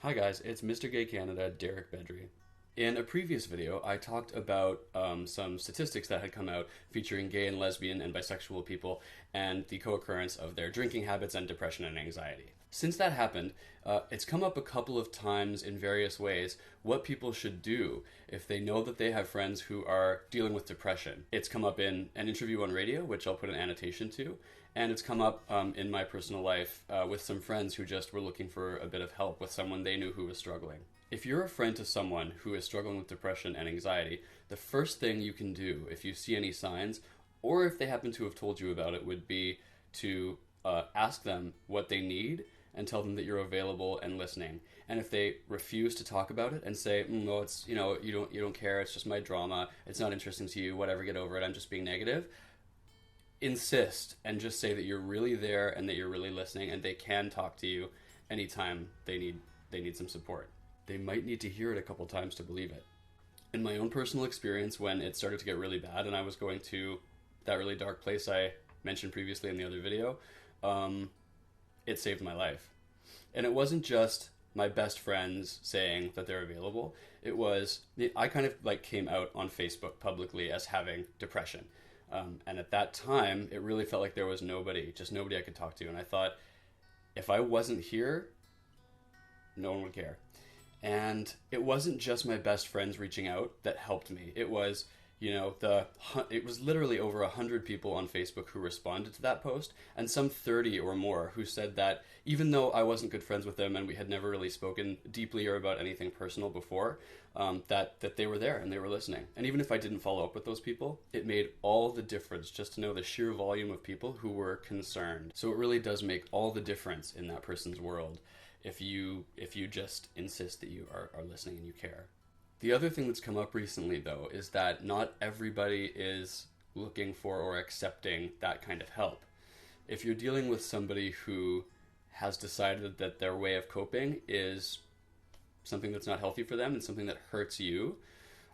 Hi guys, it's Mr. Gay Canada, Derek Bedry. In a previous video, I talked about some statistics that had come out featuring gay and lesbian and bisexual people and the co-occurrence of their drinking habits and depression and anxiety. Since that happened, it's come up a couple of times in various ways what people should do if they know that they have friends who are dealing with depression. It's come up in an interview on radio, which I'll put an annotation to, and it's come up in my personal life with some friends who just were looking for a bit of help with someone they knew who was struggling. If you're a friend to someone who is struggling with depression and anxiety, the first thing you can do if you see any signs, or if they happen to have told you about it, would be to ask them what they need and tell them that you're available and listening. And if they refuse to talk about it and say, "No, it's you don't care, it's just my drama, it's not interesting to you, whatever, get over it, I'm just being negative," insist and just say that you're really there and that you're really listening, and they can talk to you anytime they need some support. They might need to hear it a couple times to believe it. In my own personal experience, when it started to get really bad and I was going to that really dark place I mentioned previously in the other video, it saved my life. And it wasn't just my best friends saying that they're available. It was, I kind of like came out on Facebook publicly as having depression. And at that time, it really felt like there was nobody I could talk to. And I thought, if I wasn't here, no one would care. And it wasn't just my best friends reaching out that helped me. It was, it was literally over 100 people on Facebook who responded to that post, and some 30 or more who said that even though I wasn't good friends with them and we had never really spoken deeply or about anything personal before, that they were there and they were listening. And even if I didn't follow up with those people, it made all the difference just to know the sheer volume of people who were concerned. So it really does make all the difference in that person's world if you just insist that you are listening and you care. The other thing that's come up recently, though, is that not everybody is looking for or accepting that kind of help. If you're dealing with somebody who has decided that their way of coping is something that's not healthy for them and something that hurts you,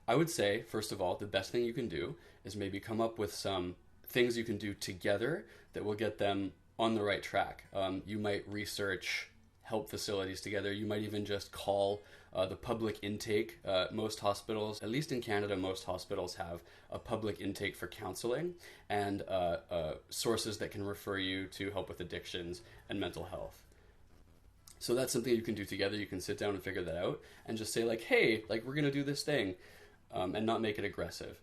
I would say, first of all, the best thing you can do is maybe come up with some things you can do together that will get them on the right track. You might research help facilities together. You might even just call the public intake. Most hospitals, at least in Canada, most hospitals have a public intake for counseling and sources that can refer you to help with addictions and mental health. So that's something you can do together. You can sit down and figure that out and just say like, hey, like we're going to do this thing, and not make it aggressive,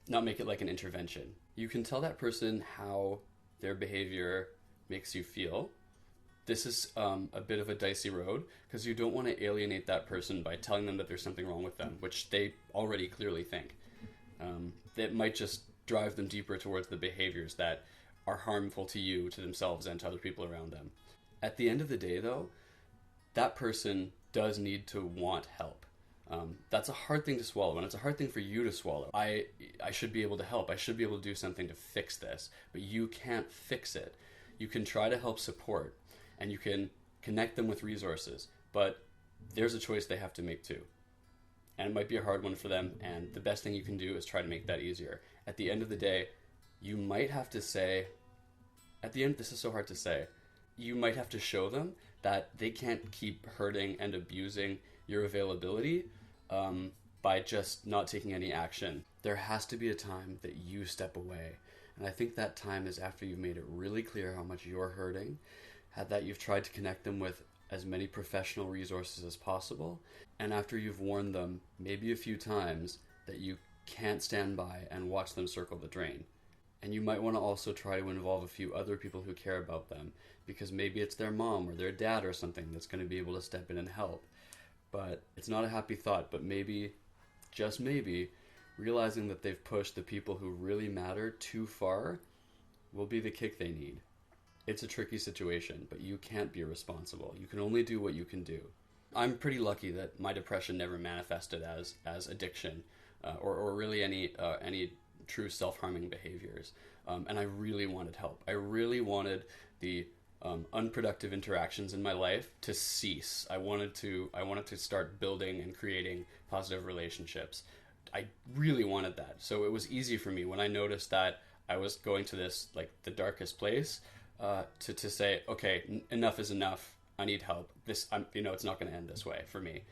not make it like an intervention. You can tell that person how their behavior makes you feel. This is a bit of a dicey road because you don't want to alienate that person by telling them that there's something wrong with them, which they already clearly think. That might just drive them deeper towards the behaviors that are harmful to you, to themselves, and to other people around them. At the end of the day, though, that person does need to want help. That's a hard thing to swallow, and it's a hard thing for you to swallow. I should be able to help. I should be able to do something to fix this, but you can't fix it. You can try to help support, and you can connect them with resources, but there's a choice they have to make too. And it might be a hard one for them, and the best thing you can do is try to make that easier. At the end of the day, you might have to say, this is so hard to say, you might have to show them that they can't keep hurting and abusing your availability by just not taking any action. There has to be a time that you step away. And I think that time is after you've made it really clear how much you're hurting, that you've tried to connect them with as many professional resources as possible, and after you've warned them maybe a few times that you can't stand by and watch them circle the drain. And you might want to also try to involve a few other people who care about them, because maybe it's their mom or their dad or something that's going to be able to step in and help. But it's not a happy thought, but maybe, just maybe, realizing that they've pushed the people who really matter too far will be the kick they need. It's a tricky situation, but you can't be responsible. You can only do what you can do. I'm pretty lucky that my depression never manifested as addiction or really any true self-harming behaviors. And I really wanted help. I really wanted the unproductive interactions in my life to cease. I wanted to start building and creating positive relationships. I really wanted that. So it was easy for me when I noticed that I was going to this, like, the darkest place, to say, okay, enough is enough. I need help. it's not going to end this way for me.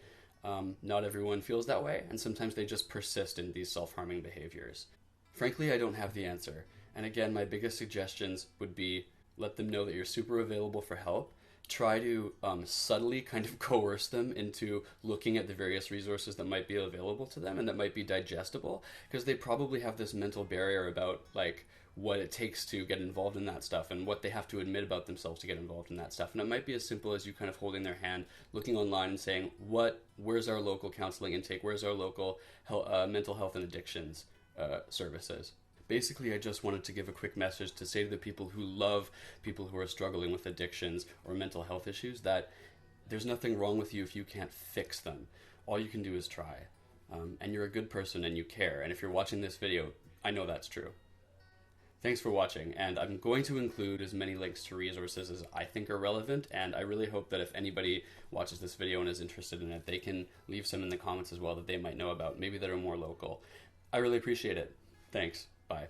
Not everyone feels that way, and sometimes they just persist in these self-harming behaviors. Frankly, I don't have the answer. And again, my biggest suggestions would be let them know that you're super available for help. Try to subtly kind of coerce them into looking at the various resources that might be available to them and that might be digestible, because they probably have this mental barrier about like what it takes to get involved in that stuff and what they have to admit about themselves to get involved in that stuff. And it might be as simple as you kind of holding their hand, looking online and saying, where's our local counseling intake? Where's our local mental health and addictions services? Basically, I just wanted to give a quick message to say to the people who love people who are struggling with addictions or mental health issues that there's nothing wrong with you if you can't fix them. All you can do is try. And you're a good person and you care. And if you're watching this video, I know that's true. Thanks for watching, and I'm going to include as many links to resources as I think are relevant, and I really hope that if anybody watches this video and is interested in it, they can leave some in the comments as well that they might know about, maybe that are more local. I really appreciate it. Thanks. Bye.